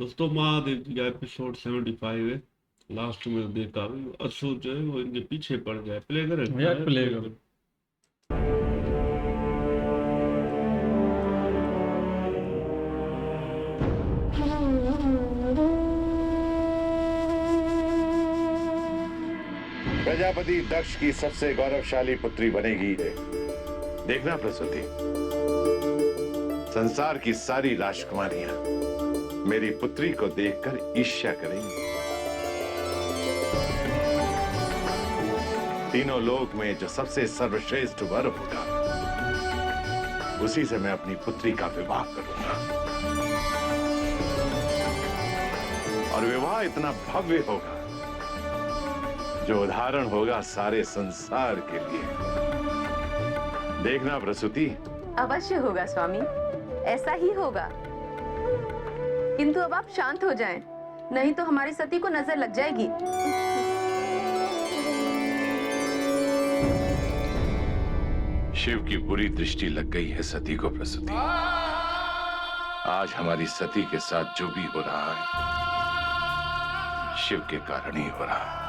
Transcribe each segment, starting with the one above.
दोस्तों महादेव जी का एपिसोड 75 है। लास्ट में देखा अभी अशोक जो है वो इनके पीछे पड़ गया। प्ले करें यार प्ले करो। प्रजापति दक्ष की सबसे गौरवशाली पुत्री बनेगी ये। देखना प्रसूति, संसार की सारी राजकुमारियां मेरी पुत्री को देखकर ईर्ष्या करेंगी। तीनों लोक में जो सबसे सर्वश्रेष्ठ वर होगा उसी से मैं अपनी पुत्री का विवाह करूंगा। और विवाह इतना भव्य होगा जो उदाहरण होगा सारे संसार के लिए। देखना प्रसूति। अवश्य होगा स्वामी, ऐसा ही होगा। किंतु अब आप शांत हो जाएं, नहीं तो हमारी सती को नजर लग जाएगी। शिव की बुरी दृष्टि लग गई है सती को प्रसूति। आज हमारी सती के साथ जो भी हो रहा है शिव के कारण ही हो रहा है।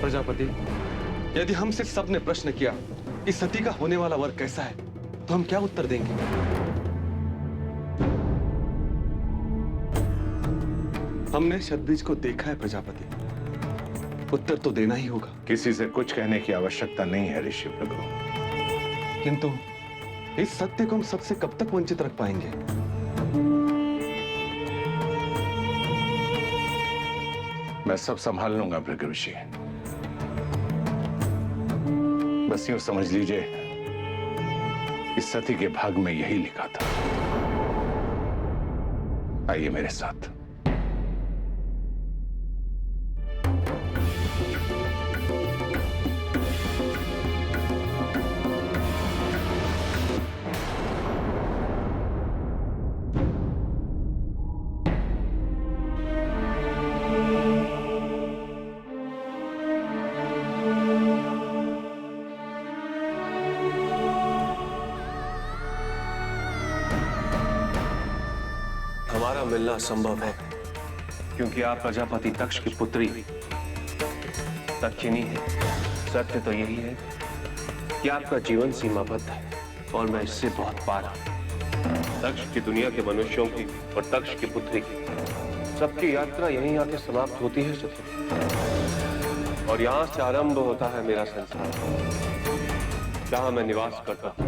प्रजापति, यदि हमसे सबने प्रश्न किया कि सती का होने वाला वर कैसा है, तो हम क्या उत्तर देंगे? हमने शतबीज को देखा है प्रजापति, उत्तर तो देना ही होगा। किसी से कुछ कहने की आवश्यकता नहीं है ऋषि प्रभु। किंतु इस सत्य को हम सबसे कब तक वंचित रख पाएंगे? मैं सब संभाल लूंगा भृगु ऋषि। बस यूं समझ लीजिए कि सती के भाग में यही लिखा था। आइए मेरे साथ। हमारा मिलना असंभव है क्योंकि आप प्रजापति दक्ष की पुत्री दक्षिणी है। सत्य तो यही है कि आपका जीवन सीमाबद्ध है और मैं इससे बहुत पार हूं। दक्ष की दुनिया के मनुष्यों की और दक्ष की पुत्री की सबकी यात्रा यहीं आके समाप्त होती है सत्य। और यहां से आरंभ होता है मेरा संसार, जहां मैं निवास करता हूं।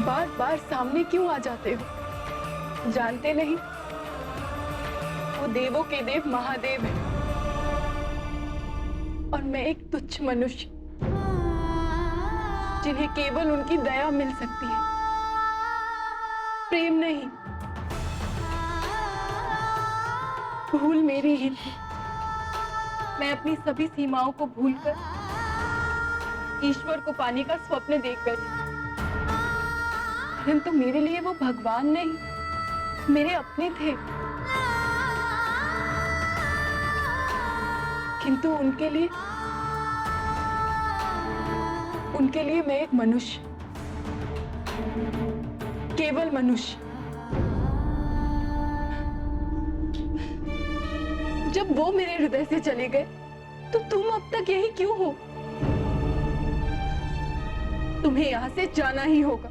बार बार सामने क्यों आ जाते हो? जानते नहीं वो देवों के देव महादेव है और मैं एक तुच्छ मनुष्य जिन्हें केवल उनकी दया मिल सकती है, प्रेम नहीं। भूल मेरी ही थी। मैं अपनी सभी सीमाओं को भूलकर ईश्वर को पाने का स्वप्न देख बैठी। परंतु मेरे लिए वो भगवान नहीं, मेरे अपने थे। किंतु उनके लिए मैं एक मनुष्य, केवल मनुष्य। जब वो मेरे हृदय से चले गए तो तुम अब तक यही क्यों हो? तुम्हें यहाँ से जाना ही होगा।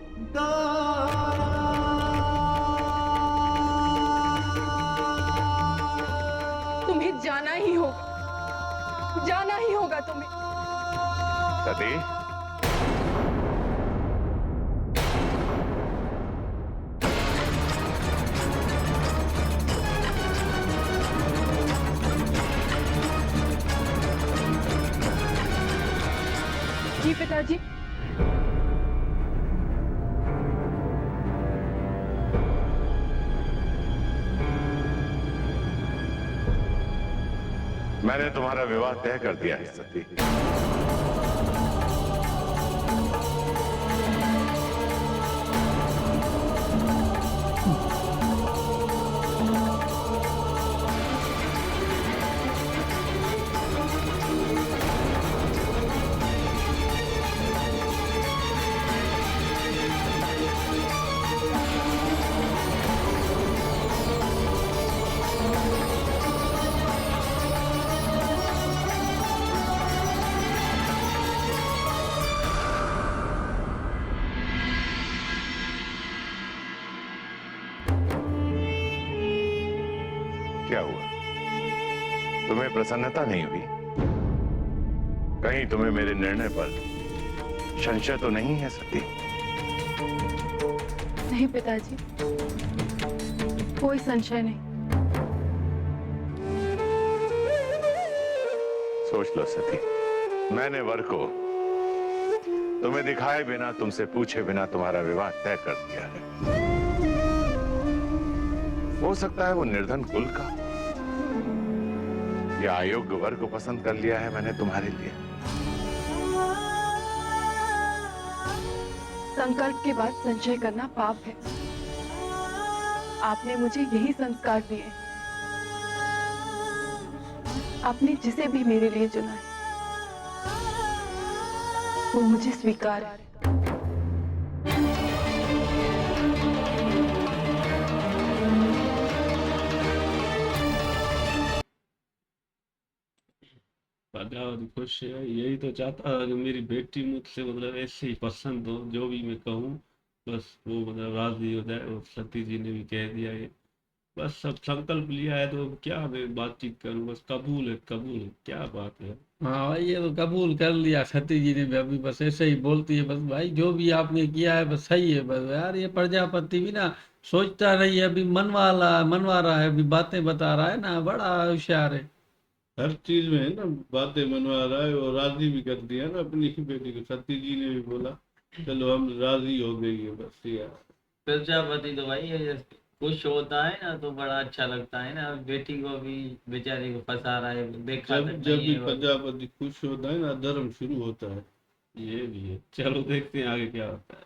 तुम्हें जाना ही होगा, जाना ही होगा तुम्हें। सती, जी पिताजी। मैंने तुम्हारा विवाह तय कर दिया है सती। क्या हुआ? तुम्हें प्रसन्नता नहीं हुई? कहीं तुम्हें मेरे निर्णय पर संशय तो नहीं है सती? नहीं पिताजी, कोई संशय नहीं। सोच लो सती, मैंने वर को तुम्हें दिखाए बिना, तुमसे पूछे बिना तुम्हारा विवाह तय कर दिया है। हो सकता है वो निर्धन कुल का या अयोग्य वर को पसंद कर लिया है मैंने तुम्हारे लिए। संकल्प के बाद संशय करना पाप है। आपने मुझे यही संस्कार दिए। आपने जिसे भी मेरे लिए चुना है वो मुझे स्वीकार है। प्रजापति खुश है, यही तो चाहता है कि मेरी बेटी मुझसे मतलब ऐसे ही पसंद हो, जो भी मैं कहूँ बस वो मतलब राजी हो जाए। और सती जी ने भी कह दिया है, बस सब संकल्प लिया है तो क्या मैं बातचीत करूँ, बस कबूल है कबूल है, क्या बात है। हाँ भाई, ये तो कबूल कर लिया सती जी ने भी। अभी बस ऐसे ही बोलती है, बस भाई जो भी आपने किया है बस सही है। बस यार ये प्रजापति भी ना सोचता नहीं है, अभी मनवा रहा है, अभी बातें बता रहा है ना, बड़ा होशियार है। हर चीज में है ना, बातें मनवा रहा है और राजी भी कर दिया ना अपनी ही बेटी को। सती जी ने भी बोला चलो हम राजी हो गई है, बस यार। प्रजापति तो भाई ये खुश होता है ना तो बड़ा अच्छा लगता है ना। बेटी को भी बेचारी को फंसा रहा है, देखा जब तक जब नहीं भी है वो। प्रजापति खुश होता है ना, धर्म शुरू होता है। ये भी है, चलो देखते हैं आगे क्या होता है।